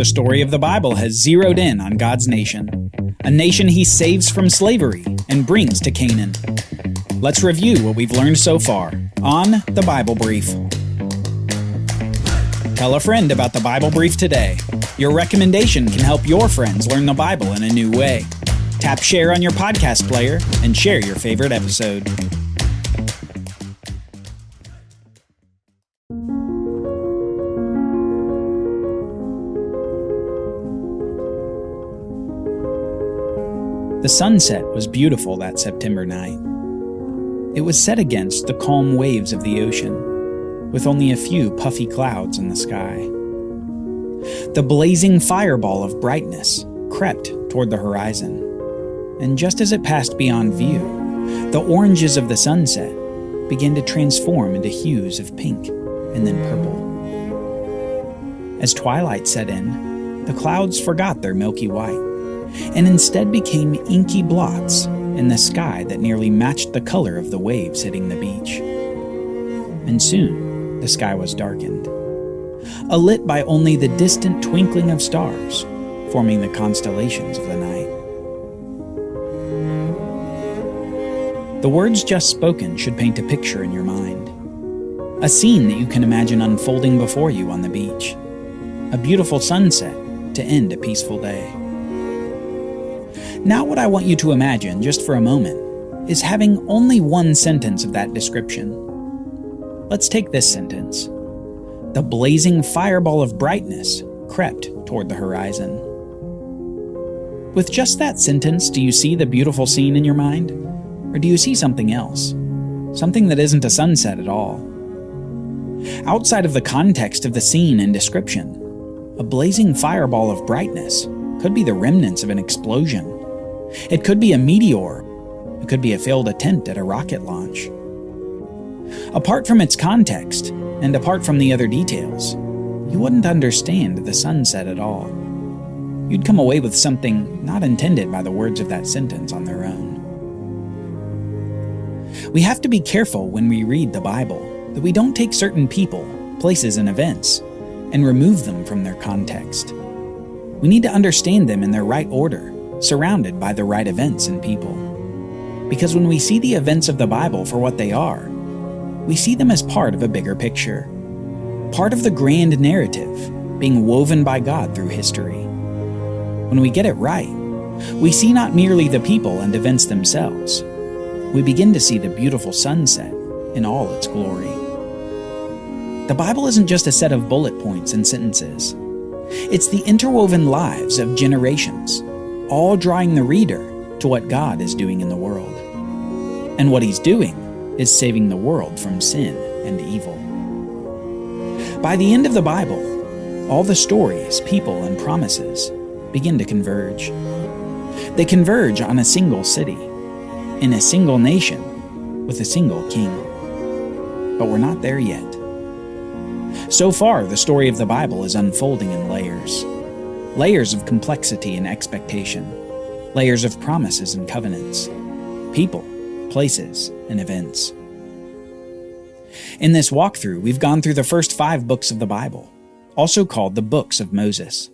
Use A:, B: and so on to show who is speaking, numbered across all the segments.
A: The story of the Bible has zeroed in on God's nation, a nation he saves from slavery and brings to Canaan. Let's review what we've learned so far on the Bible Brief. Tell a friend about the Bible Brief today. Your recommendation can help your friends learn the Bible in a new way. Tap share on your podcast player and share your favorite episode. The sunset was beautiful that September night. It was set against the calm waves of the ocean, with only a few puffy clouds in the sky. The blazing fireball of brightness crept toward the horizon, and just as it passed beyond view, the oranges of the sunset began to transform into hues of pink and then purple. As twilight set in, the clouds forgot their milky white, and instead became inky blots in the sky that nearly matched the color of the waves hitting the beach. And soon, the sky was darkened, alit by only the distant twinkling of stars, forming the constellations of the night. The words just spoken should paint a picture in your mind, a scene that you can imagine unfolding before you on the beach, a beautiful sunset to end a peaceful day. Now what I want you to imagine, just for a moment, is having only one sentence of that description. Let's take this sentence. The blazing fireball of brightness crept toward the horizon. With just that sentence, do you see the beautiful scene in your mind? Or do you see something else? Something that isn't a sunset at all? Outside of the context of the scene and description, a blazing fireball of brightness could be the remnants of an explosion. It could be a meteor. It could be a failed attempt at a rocket launch. Apart from its context, and apart from the other details, you wouldn't understand the sunset at all. You'd come away with something not intended by the words of that sentence on their own. We have to be careful when we read the Bible that we don't take certain people, places, and events and remove them from their context. We need to understand them in their right order, surrounded by the right events and people. Because when we see the events of the Bible for what they are, we see them as part of a bigger picture, part of the grand narrative being woven by God through history. When we get it right, we see not merely the people and events themselves, we begin to see the beautiful sunset in all its glory. The Bible isn't just a set of bullet points and sentences. It's the interwoven lives of generations, all drawing the reader to what God is doing in the world. And what He's doing is saving the world from sin and evil. By the end of the Bible, all the stories, people, and promises begin to converge. They converge on a single city, in a single nation, with a single king. But we're not there yet. So far, the story of the Bible is unfolding in layers. Layers of complexity and expectation. Layers of promises and covenants. People, places, and events. In this walkthrough, we've gone through the first 5 books of the Bible, also called the books of Moses.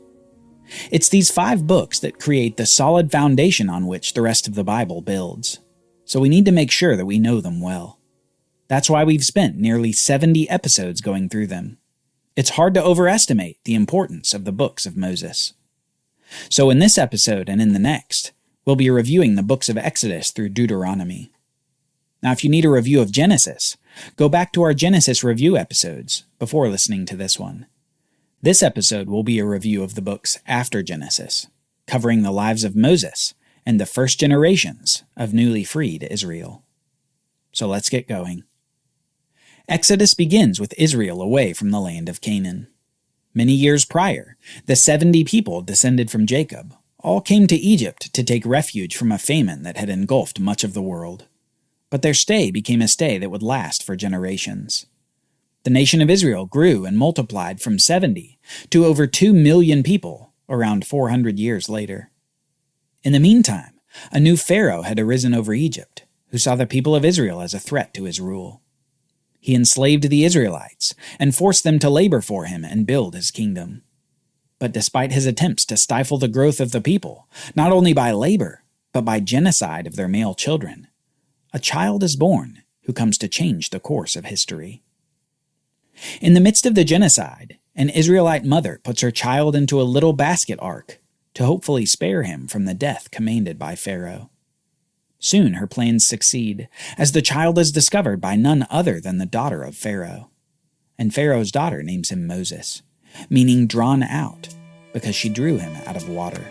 A: It's these 5 books that create the solid foundation on which the rest of the Bible builds. So we need to make sure that we know them well. That's why we've spent nearly 70 episodes going through them. It's hard to overestimate the importance of the books of Moses. So in this episode and in the next, we'll be reviewing the books of Exodus through Deuteronomy. Now, if you need a review of Genesis, go back to our Genesis review episodes before listening to this one. This episode will be a review of the books after Genesis, covering the lives of Moses and the first generations of newly freed Israel. So let's get going. Exodus begins with Israel away from the land of Canaan. Many years prior, the 70 people descended from Jacob all came to Egypt to take refuge from a famine that had engulfed much of the world. But their stay became a stay that would last for generations. The nation of Israel grew and multiplied from 70 to over 2 million people around 400 years later. In the meantime, a new Pharaoh had arisen over Egypt, who saw the people of Israel as a threat to his rule. He enslaved the Israelites and forced them to labor for him and build his kingdom. But despite his attempts to stifle the growth of the people, not only by labor, but by genocide of their male children, a child is born who comes to change the course of history. In the midst of the genocide, an Israelite mother puts her child into a little basket ark to hopefully spare him from the death commanded by Pharaoh. Soon her plans succeed, as the child is discovered by none other than the daughter of Pharaoh. And Pharaoh's daughter names him Moses, meaning drawn out, because she drew him out of water.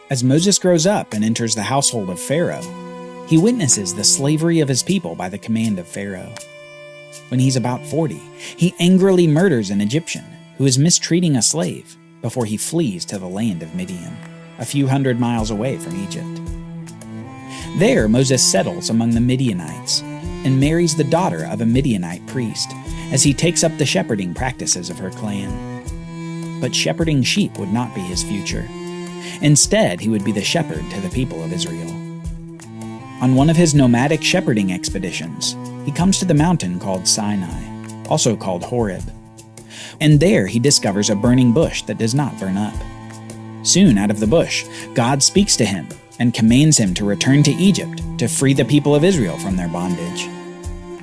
A: As Moses grows up and enters the household of Pharaoh, he witnesses the slavery of his people by the command of Pharaoh. When he's about 40, he angrily murders an Egyptian who is mistreating a slave before he flees to the land of Midian, a few hundred miles away from Egypt. There, Moses settles among the Midianites and marries the daughter of a Midianite priest as he takes up the shepherding practices of her clan. But shepherding sheep would not be his future. Instead, he would be the shepherd to the people of Israel. On one of his nomadic shepherding expeditions, he comes to the mountain called Sinai, also called Horeb. And there he discovers a burning bush that does not burn up. Soon out of the bush, God speaks to him and commands him to return to Egypt to free the people of Israel from their bondage.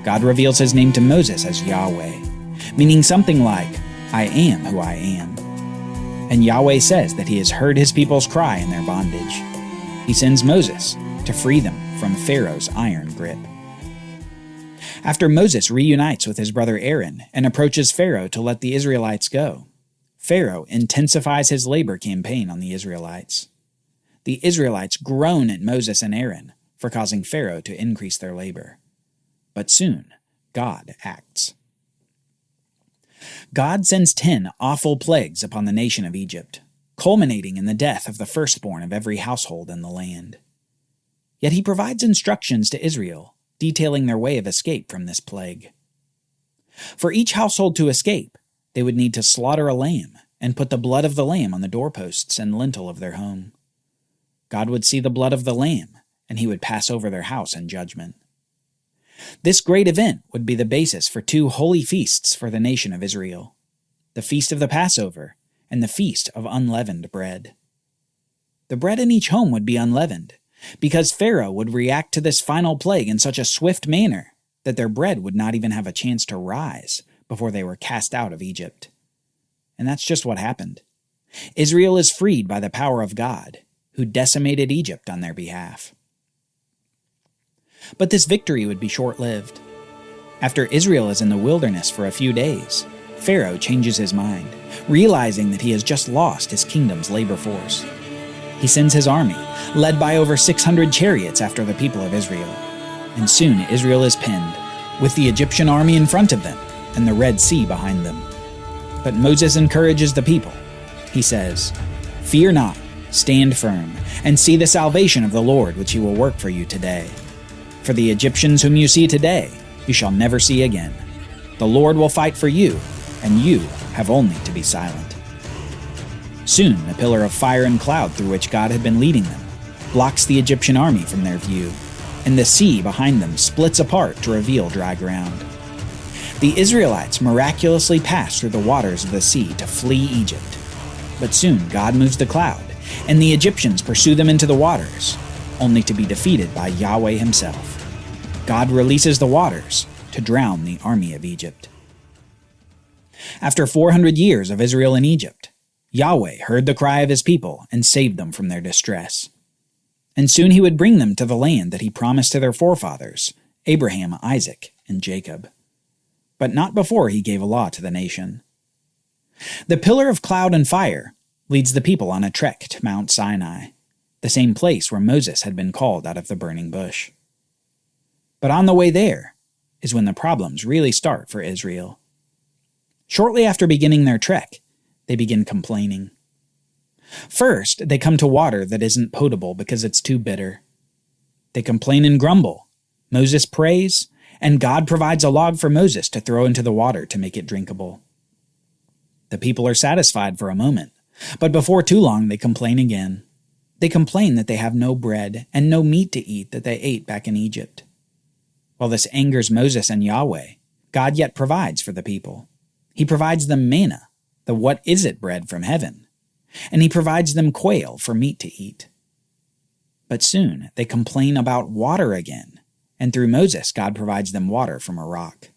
A: God reveals his name to Moses as Yahweh, meaning something like, I am who I am. And Yahweh says that he has heard his people's cry in their bondage. He sends Moses to free them from Pharaoh's iron grip. After Moses reunites with his brother Aaron and approaches Pharaoh to let the Israelites go, Pharaoh intensifies his labor campaign on the Israelites. The Israelites groan at Moses and Aaron for causing Pharaoh to increase their labor. But soon, God acts. God sends 10 awful plagues upon the nation of Egypt, culminating in the death of the firstborn of every household in the land. Yet he provides instructions to Israel, detailing their way of escape from this plague. For each household to escape, they would need to slaughter a lamb and put the blood of the lamb on the doorposts and lintel of their home. God would see the blood of the lamb, and he would pass over their house in judgment. This great event would be the basis for 2 holy feasts for the nation of Israel, the Feast of the Passover and the Feast of Unleavened Bread. The bread in each home would be unleavened, because Pharaoh would react to this final plague in such a swift manner that their bread would not even have a chance to rise before they were cast out of Egypt. And that's just what happened. Israel is freed by the power of God, who decimated Egypt on their behalf. But this victory would be short-lived. After Israel is in the wilderness for a few days, Pharaoh changes his mind, realizing that he has just lost his kingdom's labor force. He sends his army, led by over 600 chariots after the people of Israel. And soon Israel is pinned, with the Egyptian army in front of them and the Red Sea behind them. But Moses encourages the people. He says, "Fear not, stand firm, and see the salvation of the Lord which he will work for you today. For the Egyptians whom you see today, you shall never see again. The Lord will fight for you, and you have only to be silent." Soon the pillar of fire and cloud through which God had been leading them blocks the Egyptian army from their view, and the sea behind them splits apart to reveal dry ground. The Israelites miraculously pass through the waters of the sea to flee Egypt. But soon God moves the cloud, and the Egyptians pursue them into the waters, only to be defeated by Yahweh himself. God releases the waters to drown the army of Egypt. After 400 years of Israel in Egypt, Yahweh heard the cry of his people and saved them from their distress. And soon he would bring them to the land that he promised to their forefathers, Abraham, Isaac, and Jacob. But not before he gave a law to the nation. The pillar of cloud and fire leads the people on a trek to Mount Sinai, the same place where Moses had been called out of the burning bush. But on the way there is when the problems really start for Israel. Shortly after beginning their trek, they begin complaining. First, they come to water that isn't potable because it's too bitter. They complain and grumble. Moses prays, and God provides a log for Moses to throw into the water to make it drinkable. The people are satisfied for a moment, but before too long they complain again. They complain that they have no bread and no meat to eat that they ate back in Egypt. While this angers Moses and Yahweh, God yet provides for the people. He provides them manna, the what is it bread from heaven, and he provides them quail for meat to eat. But soon they complain about water again, and through Moses God provides them water from a rock.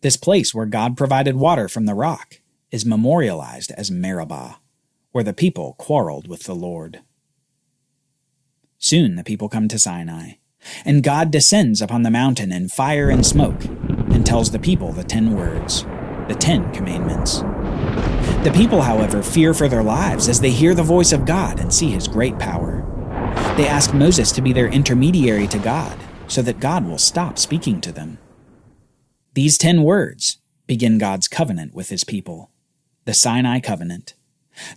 A: This place where God provided water from the rock is memorialized as Meribah, where the people quarreled with the Lord. Soon the people come to Sinai, and God descends upon the mountain in fire and smoke and tells the people the 10 words, the 10 commandments. The people, however, fear for their lives as they hear the voice of God and see his great power. They ask Moses to be their intermediary to God so that God will stop speaking to them. These 10 words begin God's covenant with his people, the Sinai covenant.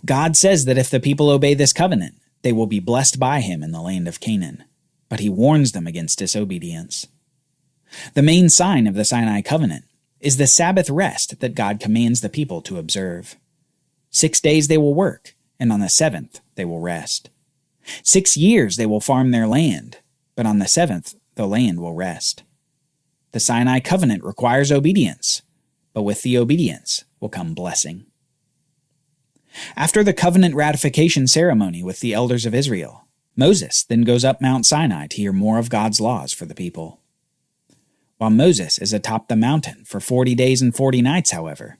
A: God says that if the people obey this covenant, they will be blessed by him in the land of Canaan, but he warns them against disobedience. The main sign of the Sinai covenant is the Sabbath rest that God commands the people to observe. 6 days they will work, and on the 7th they will rest. 6 years they will farm their land, but on the 7th the land will rest. The Sinai covenant requires obedience, but with the obedience will come blessing. After the covenant ratification ceremony with the elders of Israel, Moses then goes up Mount Sinai to hear more of God's laws for the people. While Moses is atop the mountain for 40 days and 40 nights, however,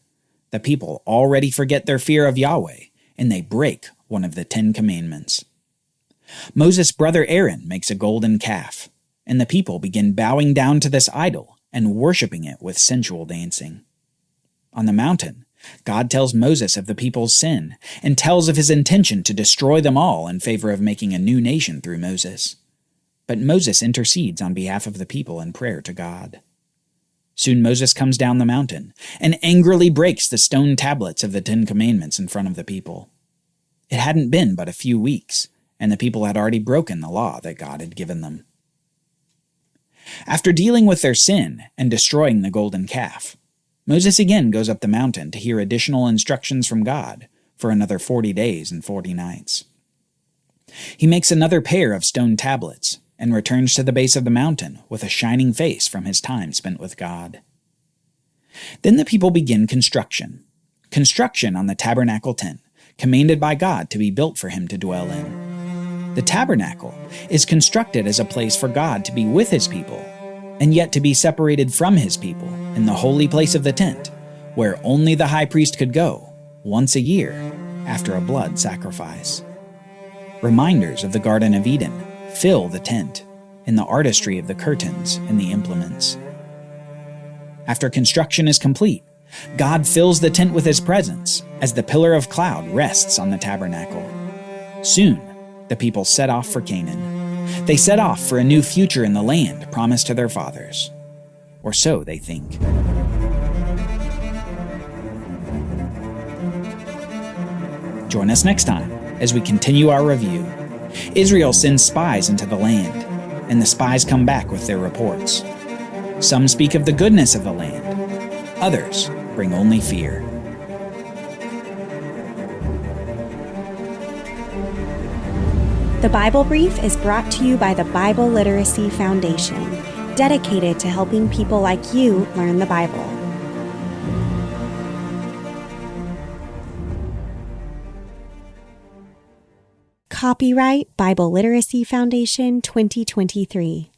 A: the people already forget their fear of Yahweh, and they break one of the 10 commandments. Moses' brother Aaron makes a golden calf, and the people begin bowing down to this idol and worshiping it with sensual dancing. On the mountain, God tells Moses of the people's sin and tells of his intention to destroy them all in favor of making a new nation through Moses. But Moses intercedes on behalf of the people in prayer to God. Soon Moses comes down the mountain and angrily breaks the stone tablets of the 10 commandments in front of the people. It hadn't been but a few weeks, and the people had already broken the law that God had given them. After dealing with their sin and destroying the golden calf, Moses again goes up the mountain to hear additional instructions from God for another 40 days and 40 nights. He makes another pair of stone tablets and returns to the base of the mountain with a shining face from his time spent with God. Then the people begin construction on the tabernacle tent, commanded by God to be built for him to dwell in. The tabernacle is constructed as a place for God to be with his people, and yet to be separated from his people in the holy place of the tent, where only the high priest could go once a year after a blood sacrifice. Reminders of the Garden of Eden fill the tent in the artistry of the curtains and the implements. After construction is complete, God fills the tent with his presence as the pillar of cloud rests on the tabernacle. Soon, the people set off for Canaan. They set off for a new future in the land promised to their fathers. Or so they think. Join us next time as we continue our review. Israel sends spies into the land, and the spies come back with their reports. Some speak of the goodness of the land. Others bring only fear.
B: The Bible Brief is brought to you by the Bible Literacy Foundation, dedicated to helping people like you learn the Bible. Copyright Bible Literacy Foundation 2023.